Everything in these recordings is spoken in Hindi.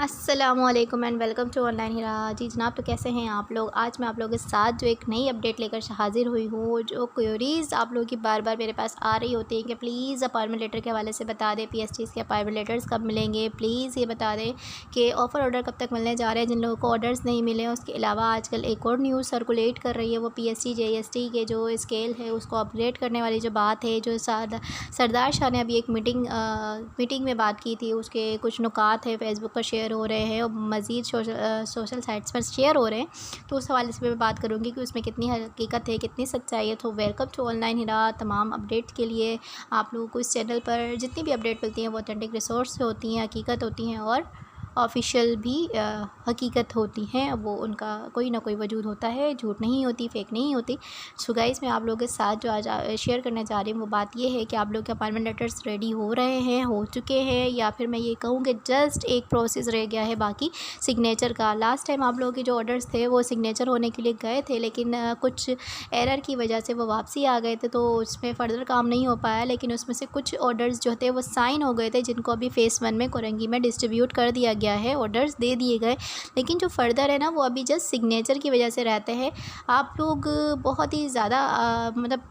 अस्सलामुअलैकुम एंड वेलकम टू ऑनलाइन हीरा। जी जनाब, तो कैसे हैं आप लोग। आज मैं आप लोगों के साथ जो एक नई अपडेट लेकर हाजिर हुई हूँ। जो क्वेरीज़ आप लोगों की बार बार मेरे पास आ रही होती हैं कि प्लीज़ अपॉइंटमेंट लेटर के हवाले से बता दें, पीएसटीज़ के अपॉइंटमेंट लेटर्स कब मिलेंगे, प्लीज़ ये बता दें कि ऑफ़र ऑर्डर कब तक मिलने जा रहे हैं जिन लोगों को ऑर्डर्स नहीं मिले। उसके अलावा आजकल एक और न्यूज़ सर्कुलेट कर रही है, वो पीएसटी जीएसटी के जो स्केल है उसको अपग्रेड करने वाली जो बात है, जो सरदार शाह ने अभी एक मीटिंग में बात की थी, उसके कुछ नुकात है फेसबुक पर शेयर हो रहे हैं और मज़ीद सोशल साइट्स पर शेयर हो रहे हैं। तो उस हवाले से मैं बात करूँगी कि उसमें कितनी हकीकत है, कितनी सच्चाई है। तो वेलकम टू ऑनलाइन हीरा। तमाम अपडेट के लिए आप लोगों को इस चैनल पर जितनी भी अपडेट मिलती हैं वो ऑथेंटिक रिसोर्स से होती हैं, हकीकत होती हैं और ऑफ़िशियल भी हकीकत होती हैं। वो उनका कोई ना कोई वजूद होता है, झूठ नहीं होती, फ़ेक नहीं होती। सो गाइस, मैं आप लोगों के साथ जो आज शेयर करने जा रही हूँ वो बात ये है कि आप लोग के अपॉइंटमेंट लेटर्स रेडी हो रहे हैं, हो चुके हैं, या फिर मैं ये कहूँ कि जस्ट एक प्रोसेस रह गया है बाकी, सिग्नेचर का। लास्ट टाइम आप लोगों के जो ऑर्डर्स थे वो सिग्नेचर होने के लिए गए थे, लेकिन कुछ एरर की वजह से वो वापसी आ गए थे, तो उसमें फ़र्दर काम नहीं हो पाया। लेकिन उसमें से कुछ ऑर्डर्स जो थे वो साइन हो गए थे, जिनको अभी फ़ेज़ 1 में कोरंगी में डिस्ट्रीब्यूट कर दिया गया है, ऑर्डर्स दे दिए गए। लेकिन जो फ़र्दर है ना, वो अभी जस्ट सिग्नेचर की वजह से रहते हैं। आप लोग बहुत ही ज़्यादा मतलब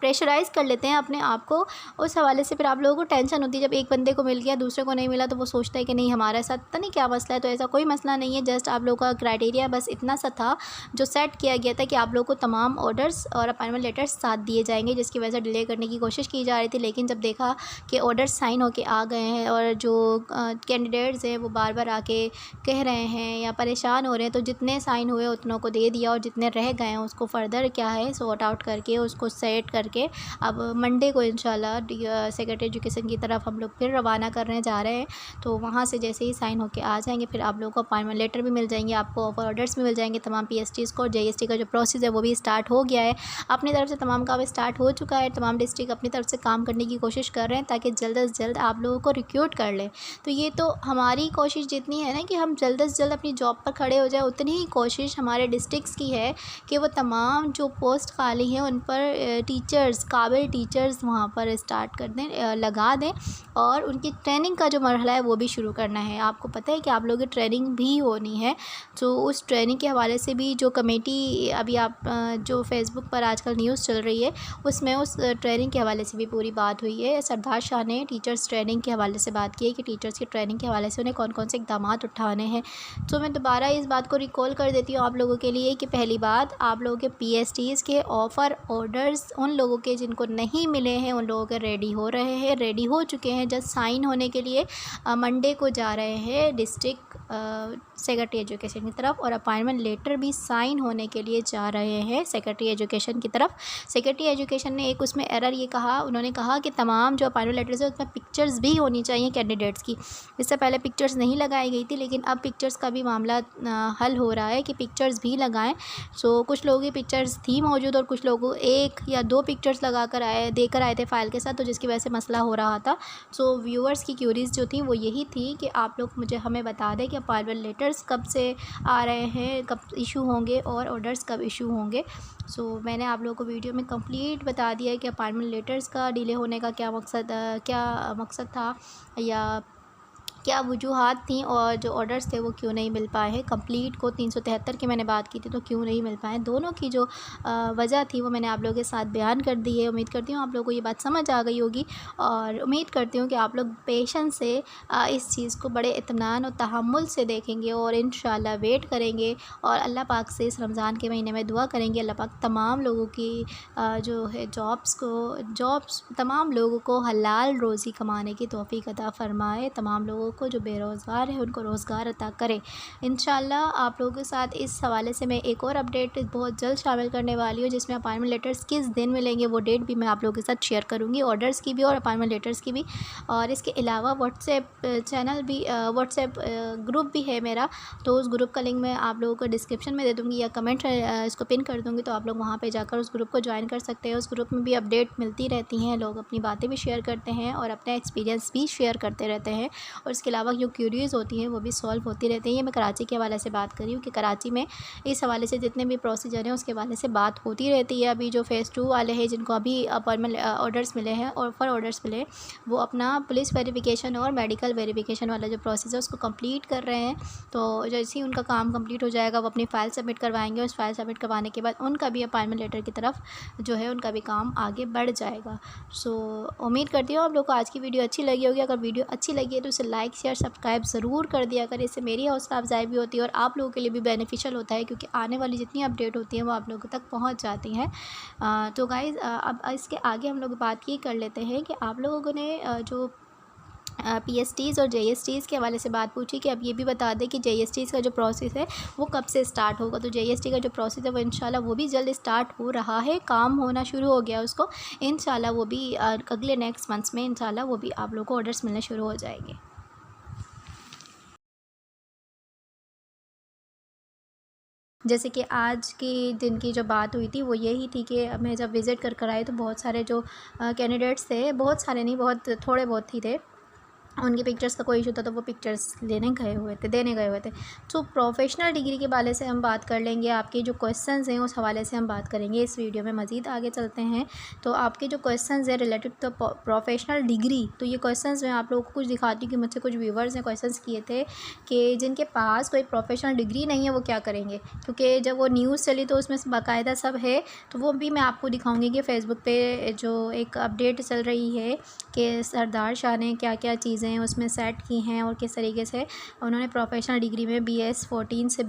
प्रेशराइज़ कर लेते हैं अपने आप को। उस हवाले से फिर आप लोगों को टेंशन होती है। जब एक बंदे को मिल गया, दूसरे को नहीं मिला, तो वो सोचता है कि नहीं हमारे साथ पता नहीं क्या मसला है। तो ऐसा कोई मसला नहीं है, जस्ट आप लोगों का क्राइटेरिया बस इतना सा था जो सेट किया गया था कि आप लोगों को तमाम ऑर्डर्स और अपॉइंटमेंट लेटर्स साथ दिए जाएंगे, जिसकी वजह से डिले करने की कोशिश की जा रही थी। लेकिन जब देखा कि ऑर्डर्स साइन होके आ गए हैं और जो कैंडिडेट्स हैं वो बार बार आके कह रहे हैं या परेशान हो रहे हैं, तो जितने साइन हुए उतनों को दे दिया और जितने रह गए हैं उसको फ़र्दर क्या है सॉर्ट आउट करके उसको सेट करके अब मंडे को इंशाल्लाह सेक्रेटरी एजुकेशन की तरफ हम लोग फिर रवाना करने जा रहे हैं। तो वहाँ से जैसे ही साइन होके आ जाएंगे, फिर आप लोगों को अपॉइंटमेंट लेटर भी मिल जाएंगे, आपको ऑफर ऑर्डर्स भी मिल जाएंगे। तमाम पीएसटीज़ को और जीएसटी का जो प्रोसेस है वो भी स्टार्ट हो गया है। अपनी तरफ से तमाम काम स्टार्ट हो चुका है। तमाम डिस्ट्रिक्ट अपनी तरफ से काम करने की कोशिश कर रहे हैं ताकि जल्द से जल्द आप लोगों को रिक्रूट कर लें। तो ये तो हमारी कोशिश जितनी है ना कि हम जल्द से जल्द अपनी जॉब पर खड़े हो जाए, उतनी ही कोशिश हमारे डिस्ट्रिक्ट्स की है कि वो तमाम जो पोस्ट खाली हैं उन पर टीचर्स, काबिल टीचर्स वहाँ पर स्टार्ट कर दें, लगा दें, और उनकी ट्रेनिंग का जो मरहला है वो भी शुरू करना है। आपको पता है कि आप लोगों की ट्रेनिंग भी होनी है। तो उस ट्रेनिंग के हवाले से भी जो कमेटी अभी आप जो फेसबुक पर आजकल न्यूज़ चल रही है उसमें उस ट्रेनिंग के हवाले से भी पूरी बात हुई है। सरदार शाह ने टीचर्स ट्रेनिंग के हवाले से बात की है कि टीचर्स की ट्रेनिंग के हवाले से उन्हें कौन कौन से इक़दाम उठाने हैं। तो मैं दोबारा इस बात को रिकॉल कर देती हूँ आप लोगों के लिए कि पहली बात, आप लोगों के पीएसटीज़ के ऑफ़र ऑर्डर्स उन लोगों के जिनको नहीं मिले हैं उन लोगों के रेडी हो रहे हैं, रेडी हो चुके हैं, जस्ट साइन होने के लिए मंडे को जा रहे हैं डिस्ट्रिक्ट सेक्रेटरी एजुकेशन की तरफ, और अपॉइंटमेंट लेटर भी साइन होने के लिए जा रहे हैं सेक्रेटरी एजुकेशन की तरफ। सेक्रेटरी एजुकेशन ने एक उसमें एरर ये कहा, उन्होंने कहा कि तमाम जो अपॉइंटमेंट लेटर्स है उसमें पिक्चर्स भी होनी चाहिए कैंडिडेट्स की। इससे पहले पिक्चर्स नहीं लगाई गई थी, लेकिन अब पिक्चर्स का भी मामला हल हो रहा है कि पिक्चर्स भी लगाएं। सो कुछ लोगों की पिक्चर्स थी मौजूद और कुछ लोगों एक या दो पिक्चर्स लगा कर देकर आए थे फ़ाइल के साथ, तो जिसकी वजह से मसला हो रहा था। सो व्यूअर्स की क्यूरीज़ जो थी वो यही थी कि आप लोग हमें बता दें कि अपॉइंटमेंट लेटर्स कब से आ रहे हैं, कब इशू होंगे और ऑर्डर्स कब इशू होंगे। सो मैंने आप लोगों को वीडियो में कंप्लीट बता दिया है कि अपॉइंटमेंट लेटर्स का डिले होने का क्या मकसद था या क्या वजूहात थी, और जो ऑर्डर्स थे वो क्यों नहीं मिल पाए हैं। कंप्लीट को 373 की मैंने बात की थी, तो क्यों नहीं मिल पाए, दोनों की जो वजह थी वो मैंने आप लोगों के साथ बयान कर दी है। उम्मीद करती हूँ आप लोगों को ये बात समझ आ गई होगी, और उम्मीद करती हूँ कि आप लोग पेशेंस से इस चीज़ को बड़े इत्मीनान और तहम्मुल से देखेंगे और इंशाल्लाह वेट करेंगे, और अल्लाह पाक से इस रमज़ान के महीने में दुआ करेंगे अल्लाह पाक तमाम लोगों की जो है जॉब्स तमाम लोगों को हलाल रोज़ी कमाने की तौफ़ीक अता फ़रमाए, तमाम लोगों को जो बेरोज़गार है उनको रोज़गार अता करे इंशाल्लाह। आप लोगों के साथ इस हवाले से मैं एक और अपडेट बहुत जल्द शामिल करने वाली हूँ, जिसमें अपॉइंटमेंट लेटर्स किस दिन मिलेंगे वो डेट भी मैं आप लोगों के साथ शेयर करूँगी, ऑर्डर्स की भी और अपॉइंटमेंट लेटर्स की भी। और इसके अलावा व्हाट्सएप चैनल भी, व्हाट्सएप ग्रुप भी है मेरा, तो उस ग्रुप का लिंक मैं आप लोगों को डिस्क्रिप्शन में दे दूँगी या कमेंट इसको पिन कर दूँगी, तो आप लोग वहाँ पर जाकर उस ग्रुप को ज्वाइन कर सकते हैं। उस ग्रुप में भी अपडेट मिलती रहती हैं, लोग अपनी बातें भी शेयर करते हैं और अपना एक्सपीरियंस भी शेयर करते रहते हैं, और उसके अलावा जो क्यूरीज होती हैं वो भी सॉल्व होती रहती हैं। ये मैं कराची के हवाले से बात कर रही हूँ कि कराची में इस हवाले से जितने भी प्रोसीजर हैं उसके हवाले से बात होती रहती है। अभी जो फ़ेज़ 2 वाले हैं जिनको अभी अपॉइंटमेंट ऑर्डर्स मिले हैं, ऑफर ऑर्डर्स मिले, वो अपना पुलिस वेरिफिकेशन और मेडिकल वेरिफिकेशन वाला जो प्रोसेस है उसको कंप्लीट कर रहे हैं। तो जैसे ही उनका काम कंप्लीट हो जाएगा वो अपनी फ़ाइल सबमिट करवाएंगे। उस फाइल सबमिट करवाने के बाद उनका भी अपॉइंटमेंट लेटर की तरफ जो है उनका भी काम आगे बढ़ जाएगा। सो उम्मीद करती हूँ आप लोग को आज की वीडियो अच्छी लगी होगी। अगर वीडियो अच्छी लगी है तो उसे लाइक शेयर सब्सक्राइब ज़रूर कर दिया अगर, इससे मेरी हौसला अफजाई भी होती है और आप लोगों के लिए भी बेनिफिशियल होता है, क्योंकि आने वाली जितनी अपडेट होती हैं वो आप लोगों तक पहुँच जाती हैं। तो गाइज़ अब इसके आगे हम लोग बात ये कर लेते हैं कि आप लोगों ने जो पीएसटीज़ और जेएसटीज़ के हवाले से बात पूछी कि अब ये भी बता दें कि जेएसटीज़ का जो प्रोसेस है वो कब से स्टार्ट होगा। तो जेएसटी का जो प्रोसेस है वो इंशाल्लाह वो भी जल्द स्टार्ट हो रहा है, काम होना शुरू हो गया उसको। इंशाल्लाह वो भी अगले नेक्स्ट मंथ्स में इंशाल्लाह वो भी आप लोगों को ऑर्डर्स मिलने शुरू हो जाएंगे। जैसे कि आज के दिन की जो बात हुई थी वो यही थी कि मैं जब विज़िट कर आई तो बहुत सारे जो कैंडिडेट्स थे, बहुत सारे नहीं, बहुत थोड़े बहुत ही थे, उनकी पिक्चर्स का कोई इशू था तो वो पिक्चर्स देने गए हुए थे। तो प्रोफेशनल डिग्री के बारे से हम बात कर लेंगे। आपके जो क्वेश्चंस हैं उस हवाले से हम बात करेंगे इस वीडियो में। मज़ीद आगे चलते हैं तो आपके जो क्वेश्चंस हैं रिलेटेड टू प्रोफेशनल डिग्री, तो ये क्वेश्चंस मैं आप लोगों को कुछ दिखाती हूँ कि मुझसे कुछ व्यूवर्स ने क्वेश्चंस किए थे कि जिनके पास कोई प्रोफेशनल डिग्री नहीं है वो क्या करेंगे, क्योंकि जब वो न्यूज़ चली तो उसमें बाकायदा सब है। तो वो भी मैं आपको दिखाऊँगी कि फ़ेसबुक पर जो एक अपडेट चल रही है कि सरदार शाह ने क्या क्या चीज़ें उसमें सेट की हैं और किस तरीके से उन्होंने प्रोफेशनल डिग्री में BS 14 से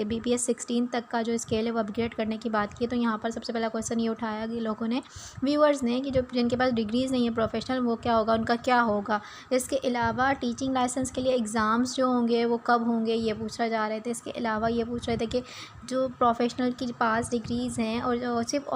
BS 16 तक का जो स्केल है वो अपग्रेड करने की बात की। तो यहाँ पर सबसे पहला क्वेश्चन ये उठाया कि लोगों ने, व्यूअर्स ने, कि जो जिनके पास डिग्रीज़ नहीं है प्रोफेशनल वो क्या होगा, उनका क्या होगा। इसके अलावा टीचिंग लाइसेंस के लिए एग्ज़ाम्स जो होंगे वो कब होंगे ये पूछा जा रहे थे। इसके अलावा ये पूछ रहे थे कि जो प्रोफेशनल की पास डिग्रीज़ हैं और जो सिर्फ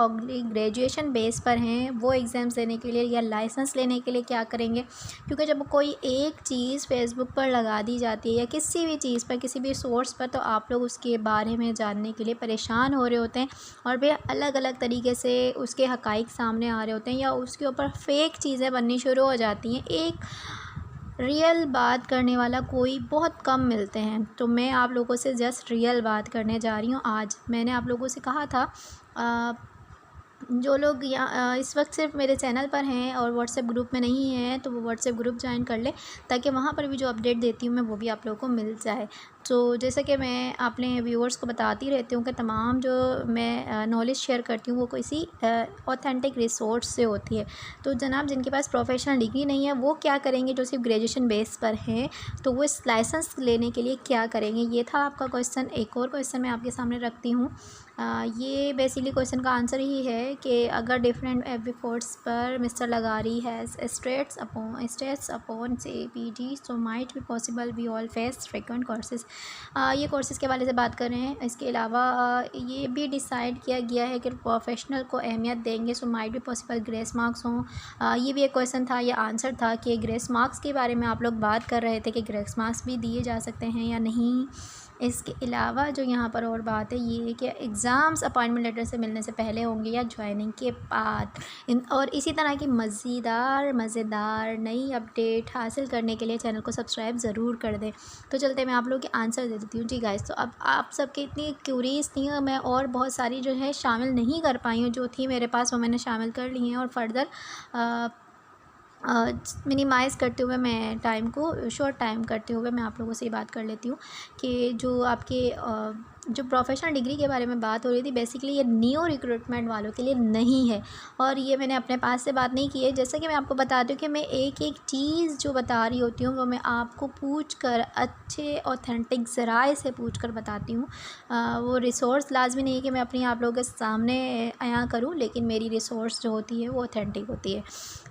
ग्रेजुएशन बेस पर हैं वो एग्ज़ाम्स देने के लिए या लाइसेंस लेने के लिए क्या करेंगे, क्योंकि जब कोई एक चीज़ फ़ेसबुक पर लगा दी जाती है या किसी भी चीज़ पर, किसी भी सोर्स पर, तो आप लोग उसके बारे में जानने के लिए परेशान हो रहे होते हैं और फिर अलग अलग तरीके से उसके हक़ाइक़ सामने आ रहे होते हैं या उसके ऊपर फ़ेक चीज़ें बननी शुरू हो जाती हैं। एक रियल बात करने वाला कोई बहुत कम मिलते हैं। तो मैं आप लोगों से जस्ट रियल बात करने जा रही हूँ। आज मैंने आप लोगों से कहा था जो लोग इस वक्त सिर्फ मेरे चैनल पर हैं और व्हाट्सएप ग्रुप में नहीं हैं तो वो व्हाट्सएप ग्रुप ज्वाइन कर ले, ताकि वहाँ पर भी जो अपडेट देती हूँ मैं वो भी आप लोगों को मिल जाए। तो जैसे कि मैं अपने व्यूअर्स को बताती रहती हूँ कि तमाम जो मैं नॉलेज शेयर करती हूँ वो किसी ऑथेंटिक रिसोर्स से होती है। तो जनाब जिनके पास प्रोफेशनल डिग्री नहीं है वो क्या करेंगे, जो सिर्फ ग्रेजुएशन बेस पर हैं तो वो इस लाइसेंस लेने के लिए क्या करेंगे, ये था आपका क्वेश्चन। एक और क्वेश्चन मैं आपके सामने रखती हूँ। ये बेसिकली क्वेश्चन का आंसर ही है कि अगर डिफरेंट एफर्ट्स पर mister Lagarde has states upon CPG so might be possible we all face frequent courses. ये कोर्सेज़ के हवाले से बात कर रहे हैं। इसके अलावा ये भी डिसाइड किया गया है कि प्रोफेशनल को अहमियत देंगे सो माइट भी पॉसिबल ग्रेस मार्क्स हों। ये भी एक क्वेश्चन था, ये आंसर था कि ग्रेस मार्क्स के बारे में आप लोग बात कर रहे थे कि ग्रेस मार्क्स भी दिए जा सकते हैं या नहीं। इसके अलावा जो यहाँ पर और बात है ये है कि एग्ज़ाम्स अपॉइंटमेंट लेटर से मिलने से पहले होंगे या ज्वाइनिंग के बाद। और इसी तरह की मज़ेदार नई अपडेट हासिल करने के लिए चैनल को सब्सक्राइब ज़रूर कर दें। तो चलते मैं आप लोगों के आंसर दे देती हूँ। जी गाइस, तो अब आप सबके इतनी क्यूरीज थी, मैं और बहुत सारी जो है शामिल नहीं कर पाई हूँ, जो थी मेरे पास वो मैंने शामिल कर ली हैं और फर्दर मिनिमाइज़ करते हुए मैं टाइम को शॉर्ट टाइम करते हुए मैं आप लोगों से ये बात कर लेती हूँ कि जो आपके जो प्रोफेशनल डिग्री के बारे में बात हो रही थी, बेसिकली ये न्यू रिक्रूटमेंट वालों के लिए नहीं है और ये मैंने अपने पास से बात नहीं की है। जैसे कि मैं आपको बताती हूँ कि मैं एक एक चीज़ जो बता रही होती हूँ वो मैं आपको पूछ कर, अच्छे ऑथेंटिक ज़राए से पूछ कर बताती हूँ। वो रिसोर्स लाजमी नहीं है कि मैं अपनी आप लोगों के सामने आया करूँ, लेकिन मेरी रिसोर्स जो होती है वो ऑथेंटिक होती है।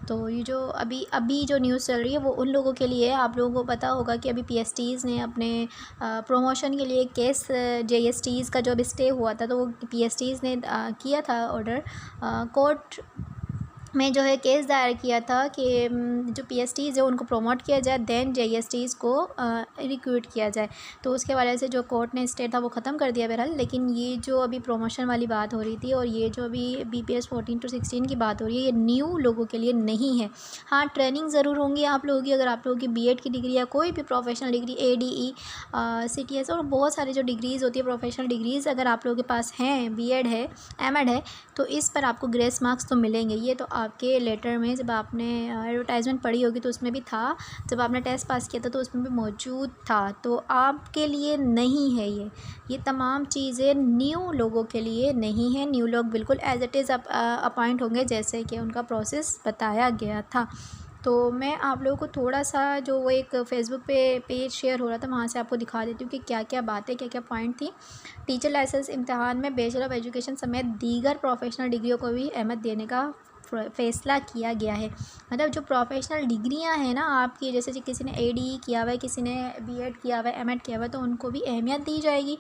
तो ये जो अभी जो न्यूज़ चल रही है वो उन लोगों के लिए, आप लोगों को पता होगा कि अभी PSTs ने अपने प्रमोशन के लिए केस JSTs का जो अभी स्टे हुआ था तो वो PSTs ने किया था ऑर्डर, कोर्ट में जो है केस दायर किया था कि जो पीएसटीज़ है उनको प्रमोट किया जाए, देन जेईएसटीज़ को रिक्रूट किया जाए। तो उसके वजह से जो कोर्ट ने स्टे था वो ख़त्म कर दिया बहरहाल। लेकिन ये जो अभी प्रमोशन वाली बात हो रही थी और ये जो अभी बीपीएस 14 to 16 की बात हो रही है, ये न्यू लोगों के लिए नहीं है। हाँ, ट्रेनिंग ज़रूर होंगी आप लोगों की, अगर आप लोगों की बीएड की डिग्री या कोई भी प्रोफेशनल डिग्री, एडीई, सीटीएस और बहुत सारी जो डिग्रीज़ होती है प्रोफेशनल डिग्रीज़, अगर आप लोगों के पास हैं, बीएड है, एमएड है, तो इस पर आपको ग्रेस मार्क्स तो मिलेंगे। ये तो आपके लेटर में जब आपने एडवर्टाइजमेंट पढ़ी होगी तो उसमें भी था, जब आपने टेस्ट पास किया था तो उसमें भी मौजूद था। तो आपके लिए नहीं है ये तमाम चीज़ें न्यू लोगों के लिए नहीं है। न्यू लोग बिल्कुल एज इट इज़ अपॉइंट होंगे जैसे कि उनका प्रोसेस बताया गया था। तो मैं आप लोगों को थोड़ा सा जो वो एक फ़ेसबुक पे पेज शेयर हो रहा था वहाँ से आपको दिखा देती हूँ कि क्या क्या बातें, क्या क्या पॉइंट थी। टीचर लाइसेंस इम्तिहान में बैचलर ऑफ एजुकेशन समेत दीगर प्रोफेशनल डिग्रियों को भी अहमियत देने का फ़ैसला किया गया है। मतलब जो प्रोफेशनल डिग्रियां हैं ना आपकी, जैसे कि किसी ने एडीई किया हुआ है, किसी ने बीएड किया हुआ है, एमएड किया हुआ है, तो उनको भी अहमियत दी जाएगी।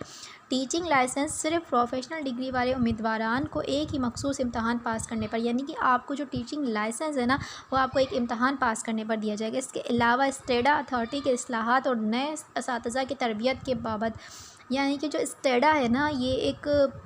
टीचिंग लाइसेंस सिर्फ प्रोफेशनल डिग्री वाले उम्मीदवारान को एक ही मखसूस इम्तहान पास करने पर, यानी कि आपको जो टीचिंग लाइसेंस है ना वो आपको एक इम्तहान पास करने पर दिया जाएगा। इसके अलावा स्टेडा अथॉरिटी के इस्लाहात और नए असातिज़ा की तरबियत के बाबत, यानी कि जो स्टेडा है ना ये एक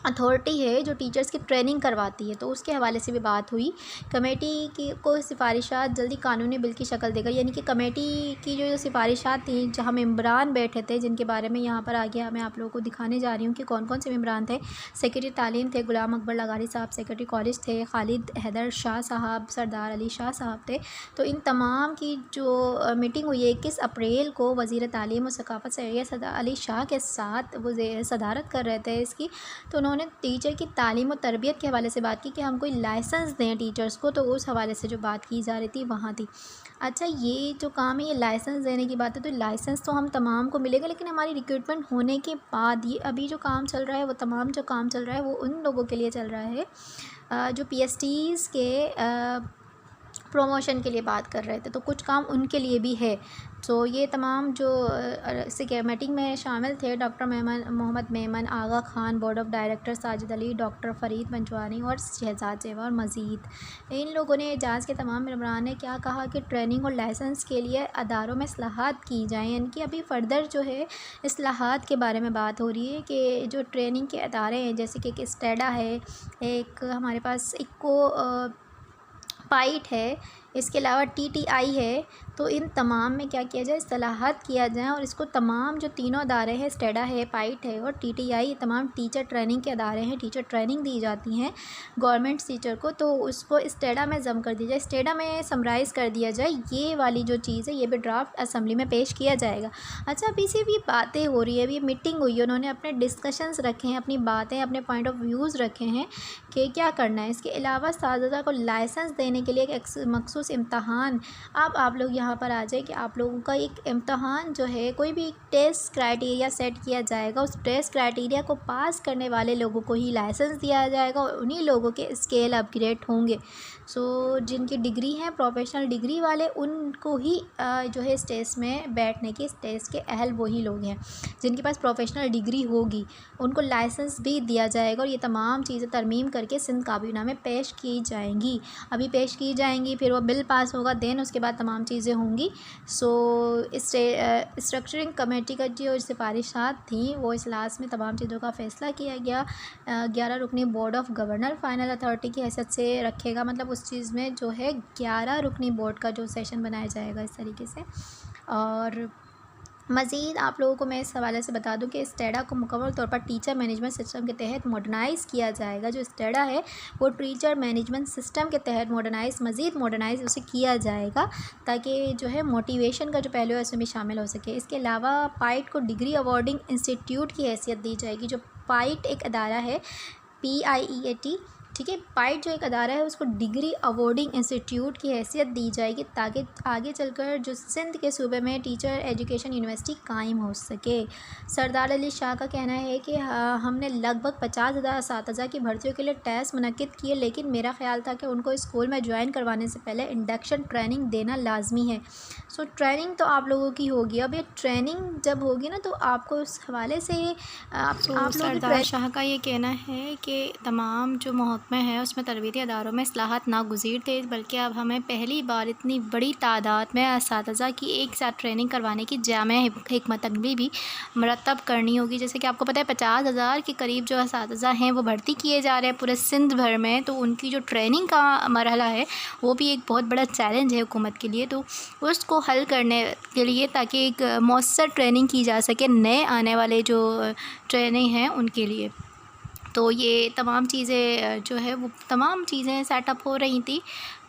अथॉरिटी है जो टीचर्स की ट्रेनिंग करवाती है, तो उसके हवाले से भी बात हुई। कमेटी की को सिफारिशात जल्दी कानूनी बिल की शक्ल देगा, यानी कि कमेटी की जो सिफारिशात थी जहां मेंबरान बैठे थे, जिनके बारे में यहाँ पर आगे मैं आप लोगों को दिखाने जा रही हूँ कि कौन कौन से मेंबरान थे। सेक्रेटरी तालीम थे गुलाम अकबर लगारी साहब, सेक्रेटरी कॉलेज थे खालिद हैदर शाह साहब, सरदार अली शाह साहब थे। तो इन तमाम की जो मीटिंग हुई है 21 अप्रैल को वज़ीर तालीम और सकाफ़त सैयद सरदार अली शाह के साथ वो सदारत कर रहे थे इसकी। तो उन्होंने टीचर की तालीम और तरबियत के हवाले से बात की कि हम कोई लाइसेंस दें टीचर्स को, तो उस हवाले से जो बात की जा रही थी वहाँ थी। अच्छा, ये जो काम है ये लाइसेंस देने की बात है, तो लाइसेंस तो हम तमाम को मिलेगा, लेकिन हमारी रिक्रूटमेंट होने के बाद ये अभी जो काम चल रहा है वो तमाम जो काम चल रहा है वो उन लोगों के लिए चल रहा है जो पीएसटीज़ के प्रमोशन के लिए बात कर रहे थे, तो कुछ काम उनके लिए भी है। तो ये तमाम जो मीटिंग में शामिल थे doctor Mohammad Memon, Aga Khan, board of director Sajid Ali, doctor Farid Panjwani और शहजाद जेवा और मज़ीद इन लोगों ने एजाज़ के तमाम मेंबरान ने क्या कहा कि ट्रेनिंग और लाइसेंस के लिए अदारों में इस्लाहात की जाएँ। यानी कि अभी फ़र्दर जो है इस्लाहात के बारे में बात हो रही है कि जो ट्रेनिंग के अदारे हैं जैसे कि एक स्टेडा है, एक हमारे पास इक्को पाइट है, इसके अलावा टीटीआई है, तो इन तमाम में क्या किया जाए, इस्लाहात किया जाए और इसको तमाम जो तीनों अदारे हैं, स्टेडा है, पाइट है और टीटीआई, ये तमाम टीचर ट्रेनिंग के अदारे हैं, टीचर ट्रेनिंग दी जाती हैं गवर्नमेंट टीचर को, तो उसको स्टेडा में जम कर दिया जाए, स्टेडा में समराइज़ कर दिया जाए। ये वाली जो चीज़ है ये भी ड्राफ्ट असम्बली में पेश किया जाएगा। अच्छा, अभी से भी बातें हो रही है, अभी मीटिंग हुई है, उन्होंने अपने डिस्कशंस रखे हैं, अपनी बातें, अपने पॉइंट ऑफ व्यूज़ रखे हैं कि क्या करना है। इसके अलावा साज़दा को लाइसेंस देने के लिए एक मखसूस इम्तहान, अब आप लोग यहाँ पर आ जाए कि आप लोगों का एक इम्तहान जो है कोई भी टेस्ट क्राइटेरिया सेट किया जाएगा, उस टेस्ट क्राइटेरिया को पास करने वाले लोगों को ही लाइसेंस दिया जाएगा और उन्हीं लोगों के स्केल अपग्रेड होंगे। सो जिनकी डिग्री हैं प्रोफेशनल डिग्री वाले उनको ही जो है स्टेज में बैठने की, स्टेज के अहल वही लोग हैं जिनके पास प्रोफेशनल डिग्री होगी, उनको लाइसेंस भी दिया जाएगा और ये तमाम चीज़ें तरमीम करके सिंध काबीना में पेश की जाएंगी। अभी पेश की जाएंगी, फिर वो बिल पास होगा, देन उसके बाद तमाम चीज़ें होंगी। सो स्ट्रक्चरिंग कमेटी का जो सिफारिशात थी वो इजलास में तमाम चीज़ों का फ़ैसला किया गया। 11 रुकनी board of governor final authority की हैसियत से रखेगा, मतलब उस चीज़ में जो है 11 रुकनी बोर्ड का जो सेशन बनाया जाएगा इस तरीके से। और मज़ीद आप लोगों को मैं इस हवाले से बता दूं कि स्टेडा को मुकम्मल तौर पर टीचर मैनेजमेंट सिस्टम के तहत मॉडर्नाइज़ किया जाएगा। जो स्टेडा है वो टीचर मैनेजमेंट सिस्टम के तहत मज़ीद मॉडर्नाइज़ उसे किया जाएगा ताकि जो है मोटिवेशन का जो पहलू है उसमें भी शामिल हो सके। इसके अलावा पाइट को डिग्री अवॉर्डिंग इंस्टीट्यूट की हैसियत दी जाएगी। जो पाइट एक अदारा है, PIEAT, ठीक है, पाइट जो एक अदारा है उसको डिग्री अवॉर्डिंग इंस्टीट्यूट की हैसियत दी जाएगी ताकि आगे चलकर जो सिंध के सूबे में टीचर एजुकेशन यूनिवर्सिटी कायम हो सके। सरदार अली शाह का कहना है कि हमने लगभग 50,000 असातिज़ा की भर्तियों के लिए टेस्ट मुनक्किद किए, लेकिन मेरा ख्याल था कि उनको स्कूल में ज्वाइन करवाने से पहले इंडक्शन ट्रेनिंग देना लाजमी है। सो ट्रेनिंग तो आप लोगों की होगी। अब ये ट्रेनिंग जब होगी ना तो आपको उस हवाले से आप लोग सरदार शाह का ये कहना है कि तमाम जो में है उसमें तरबियती इदारों में इस्लाहात नागुज़ीर थे, बल्कि अब हमें पहली बार इतनी बड़ी तादाद में असातिज़ा की एक साथ ट्रेनिंग करवाने की जामे हिकमत अमली भी मरतब करनी होगी। जैसे कि आपको पता है 50,000 के करीब जो असातिज़ा हैं वो भर्ती किए जा रहे हैं पूरे सिंध भर में, तो उनकी जो ट्रेनिंग का मरहला है वो भी एक बहुत बड़ा चैलेंज है हुकूमत के लिए। तो उसको हल करने के लिए ताकि एक मौसर ट्रेनिंग की जा सके नए आने वाले जो ट्रेनिंग हैं उनके लिए, तो ये तमाम चीज़ें जो है वो तमाम चीज़ें सेटअप हो रही थी।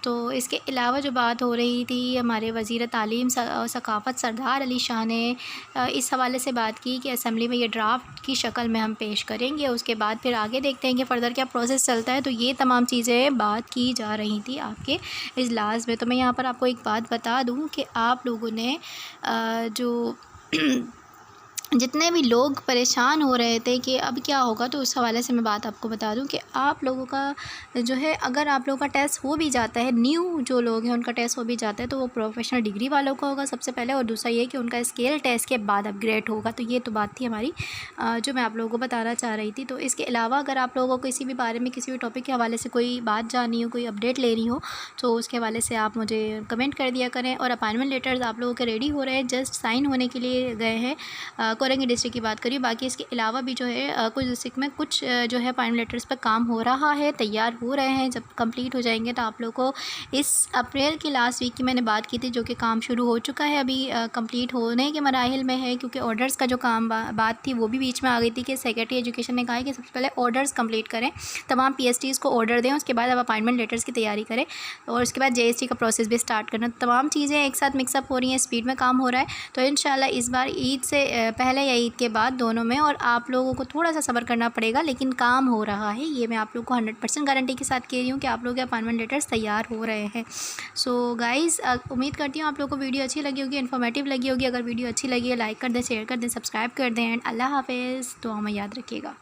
तो इसके अलावा जो बात हो रही थी, हमारे वज़ीर तालीम और सकाफ़त सरदार अली शाह ने इस हवाले से बात की कि असेंबली में ये ड्राफ्ट की शक्ल में हम पेश करेंगे, उसके बाद फिर आगे देखते हैं कि फ़र्दर क्या प्रोसेस चलता है। तो ये तमाम चीज़ें बात की जा रही थी आपके इजलास में। तो मैं यहाँ पर आपको एक बात बता दूँ कि आप लोगों ने जो जितने भी लोग परेशान हो रहे थे कि अब क्या होगा, तो उस हवाले से मैं बात आपको बता दूं कि आप लोगों का जो है, अगर आप लोगों का टेस्ट हो भी जाता है, न्यू जो लोग हैं उनका टेस्ट हो भी जाता है, तो वो प्रोफेशनल डिग्री वालों का होगा सबसे पहले, और दूसरा ये कि उनका स्केल टेस्ट के बाद अपग्रेड होगा। तो ये तो बात थी हमारी जो मैं आप लोगों को बताना चाह रही थी। तो इसके अलावा अगर आप लोगों को किसी भी बारे में, किसी भी टॉपिक के हवाले से कोई बात जाननी हो, कोई अपडेट लेनी हो, तो उसके हवाले से आप मुझे कमेंट कर दिया करें। और अपॉइंटमेंट लेटर्स आप लोगों के रेडी हो रहे हैं, जस्ट साइन होने के लिए गए हैं। कोरंगी डिस्ट्रिक्ट की बात करिए, बाकी इसके अलावा भी जो है कुछ डिस्ट्रिक्ट में कुछ जो है अपॉइंटमेंट लेटर्स पर काम हो रहा है, तैयार हो रहे हैं। जब कंप्लीट हो जाएंगे तो आप लोग को इस अप्रैल की लास्ट वीक की मैंने बात की थी, जो कि काम शुरू हो चुका है, अभी कंप्लीट होने के मराहिल में है, क्योंकि ऑर्डर्स का जो काम बात थी वो भी बीच में आ गई थी कि सेक्रेटरी एजुकेशन ने कहा है कि सबसे पहले ऑर्डर्स कंप्लीट करें, तमाम PSTs को ऑर्डर दें, उसके बाद अब अपॉइंटमेंट लेटर्स की तैयारी करें, और उसके बाद JST का प्रोसेस भी स्टार्ट करना। तमाम चीज़ें एक साथ मिक्सअप हो रही हैं, स्पीड में काम हो रहा है। तो इंशाल्लाह इस बार ईद से पहले या ईद के बाद, दोनों में, और आप लोगों को थोड़ा सा सब्र करना पड़ेगा, लेकिन काम हो रहा है। ये मैं आप लोगों को 100% गारंटी के साथ कह रही हूँ कि आप लोगों के अपॉइंटमेंट लेटर्स तैयार हो रहे हैं। सो गाइज़, उम्मीद करती हूँ आप लोगों को वीडियो अच्छी लगी होगी, इन्फॉर्मेटिव लगी होगी। अगर वीडियो अच्छी लगी है लाइक कर दें, शेयर कर दें, सब्सक्राइब कर दें, एंड अल्लाह हाफ़िज़। दुआ में याद रखिएगा।